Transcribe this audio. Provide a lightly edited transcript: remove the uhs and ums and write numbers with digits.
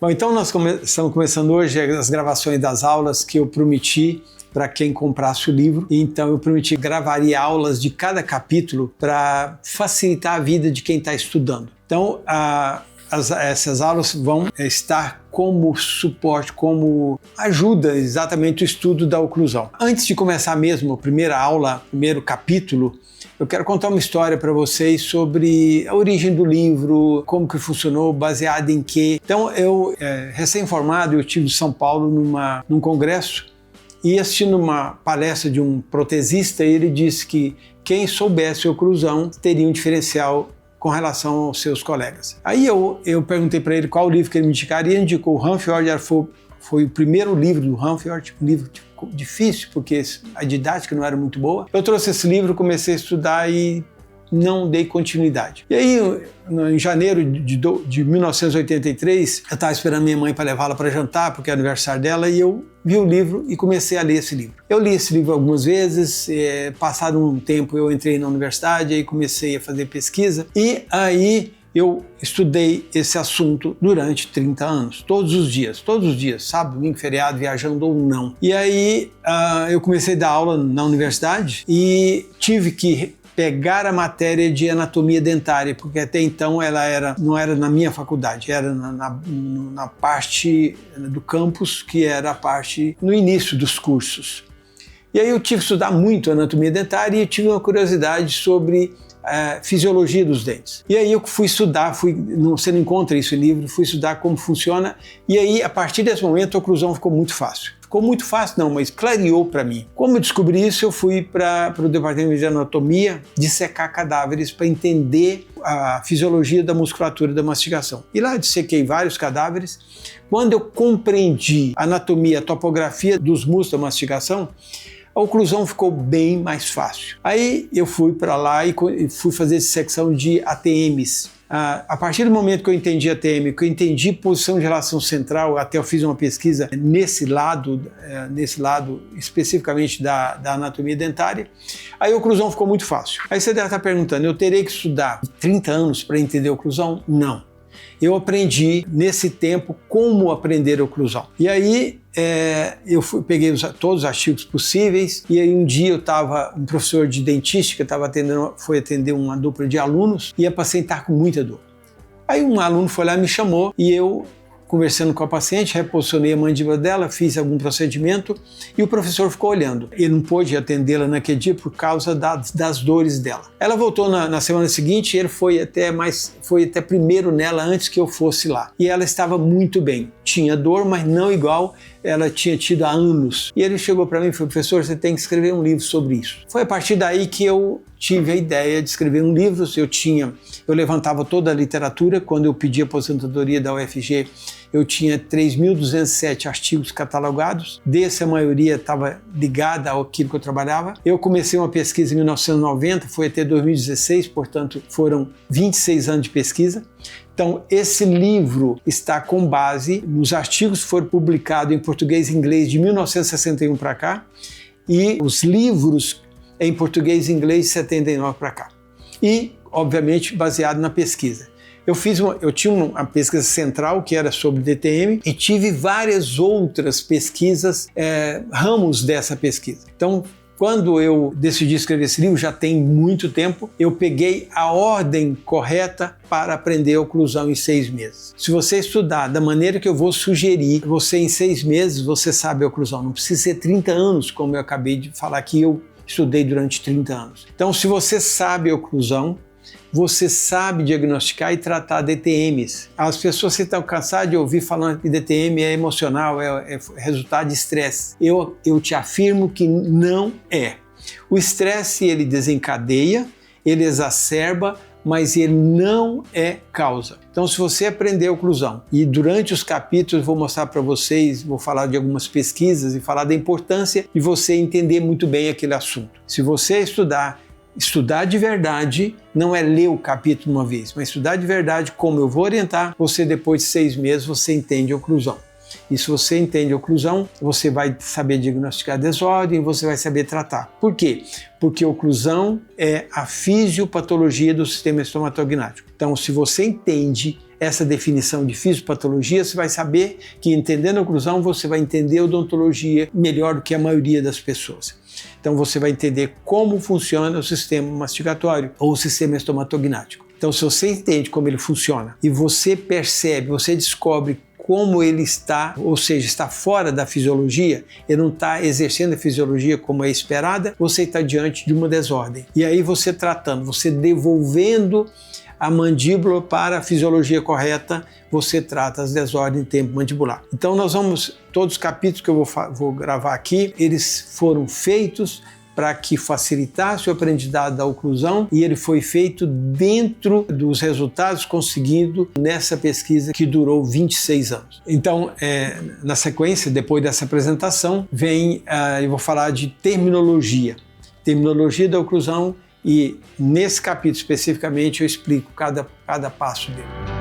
Bom, então nós estamos começando hoje as gravações das aulas que eu prometi para quem comprasse o livro. Então eu prometi gravaria aulas de cada capítulo para facilitar a vida de quem está estudando. Então essas aulas vão estar como suporte, como ajuda exatamente o estudo da oclusão. Antes de começar mesmo a primeira aula, primeiro capítulo, eu quero contar uma história para vocês sobre a origem do livro, como que funcionou, baseado em quê. Então eu, recém-formado, eu estive em São Paulo num congresso e assistindo uma palestra de um protesista, ele disse que quem soubesse oclusão teria um diferencial com relação aos seus colegas. Aí eu perguntei para ele qual livro que ele me indicaria, e ele indicou o Ranfjord. Foi o primeiro livro do Ranfjord, um livro difícil, porque a didática não era muito boa. Eu trouxe esse livro, comecei a estudar e não dei continuidade. E aí, em janeiro de 1983, eu estava esperando minha mãe para levá-la para jantar, porque é aniversário dela, e eu vi o livro e comecei a ler esse livro. Eu li esse livro algumas vezes, passado um tempo eu entrei na universidade, aí comecei a fazer pesquisa, e aí eu estudei esse assunto durante 30 anos, todos os dias, sábado, domingo, feriado, viajando ou não. E aí eu comecei a dar aula na universidade e tive que pegar a matéria de anatomia dentária, porque até então ela não era na minha faculdade, era na parte do campus, que era a parte no início dos cursos. E aí eu tive que estudar muito anatomia dentária e tive uma curiosidade sobre fisiologia dos dentes. E aí eu fui estudar, você não encontra isso em livro, fui estudar como funciona, e aí a partir desse momento a oclusão ficou muito fácil. Ficou muito fácil não, mas clareou para mim. Como eu descobri isso, eu fui para o departamento de anatomia dissecar cadáveres para entender a fisiologia da musculatura da mastigação. E lá dissequei vários cadáveres. Quando eu compreendi a anatomia, a topografia dos músculos da mastigação, a oclusão ficou bem mais fácil. Aí eu fui para lá e fui fazer dissecção de ATMs. A partir do momento que eu entendi ATM, que eu entendi posição de relação central, até eu fiz uma pesquisa nesse lado especificamente da anatomia dentária, aí a oclusão ficou muito fácil. Aí você deve estar perguntando, eu terei que estudar 30 anos para entender a oclusão? Não. Eu aprendi nesse tempo como aprender a oclusão. E aí peguei todos os artigos possíveis, e aí um dia um professor de dentística foi atender uma dupla de alunos e a paciente estava com muita dor. Aí um aluno foi lá e me chamou e eu, conversando com a paciente, reposicionei a mandíbula dela, fiz algum procedimento e o professor ficou olhando. Ele não pôde atendê-la naquele dia por causa das dores dela. Ela voltou na semana seguinte e ele foi até primeiro nela antes que eu fosse lá. E ela estava muito bem. Tinha dor, mas não igual ela tinha tido há anos. E ele chegou para mim e falou, professor, você tem que escrever um livro sobre isso. Foi a partir daí que eu tive a ideia de escrever um livro. Eu levantava toda a literatura. Quando eu pedi a aposentadoria da UFG, eu tinha 3.207 artigos catalogados. Dessa, a maioria estava ligada àquilo que eu trabalhava. Eu comecei uma pesquisa em 1990, foi até 2016, portanto, foram 26 anos de pesquisa. Então, esse livro está com base nos artigos que foram publicados em português e inglês de 1961 para cá e os livros em português e inglês de 79 para cá. E, obviamente, baseado na pesquisa. Eu tinha uma pesquisa central que era sobre DTM e tive várias outras pesquisas, ramos dessa pesquisa. Então, quando eu decidi escrever esse livro, já tem muito tempo, eu peguei a ordem correta para aprender a oclusão em 6 meses. Se você estudar da maneira que eu vou sugerir, você em 6 meses você sabe a oclusão. Não precisa ser 30 anos, como eu acabei de falar que eu estudei durante 30 anos. Então, se você sabe a oclusão, você sabe diagnosticar e tratar DTMs. As pessoas estão cansadas de ouvir falando que DTM é emocional, é resultado de estresse. Eu te afirmo que não é. O estresse, ele desencadeia, ele exacerba, mas ele não é causa. Então, se você aprender a oclusão, e durante os capítulos vou mostrar para vocês, vou falar de algumas pesquisas e falar da importância de você entender muito bem aquele assunto. Se você estudar de verdade, não é ler o capítulo uma vez, mas estudar de verdade como eu vou orientar, você depois de 6 meses você entende a oclusão. E se você entende a oclusão, você vai saber diagnosticar a desordem, você vai saber tratar. Por quê? Porque a oclusão é a fisiopatologia do sistema estomatognático. Então, se você entende essa definição de fisiopatologia, você vai saber que, entendendo a oclusão, você vai entender a odontologia melhor do que a maioria das pessoas. Então, você vai entender como funciona o sistema mastigatório ou o sistema estomatognático. Então, se você entende como ele funciona e você percebe, você descobre como ele está, ou seja, está fora da fisiologia, ele não está exercendo a fisiologia como é esperada, você está diante de uma desordem. E aí você tratando, você devolvendo a mandíbula para a fisiologia correta, você trata as desordens em tempo mandibular. Então todos os capítulos que eu vou gravar aqui, eles foram feitos para que facilitasse o aprendizado da oclusão e ele foi feito dentro dos resultados conseguidos nessa pesquisa que durou 26 anos. Então, na sequência, depois dessa apresentação, eu vou falar de terminologia da oclusão e nesse capítulo especificamente eu explico cada passo dele.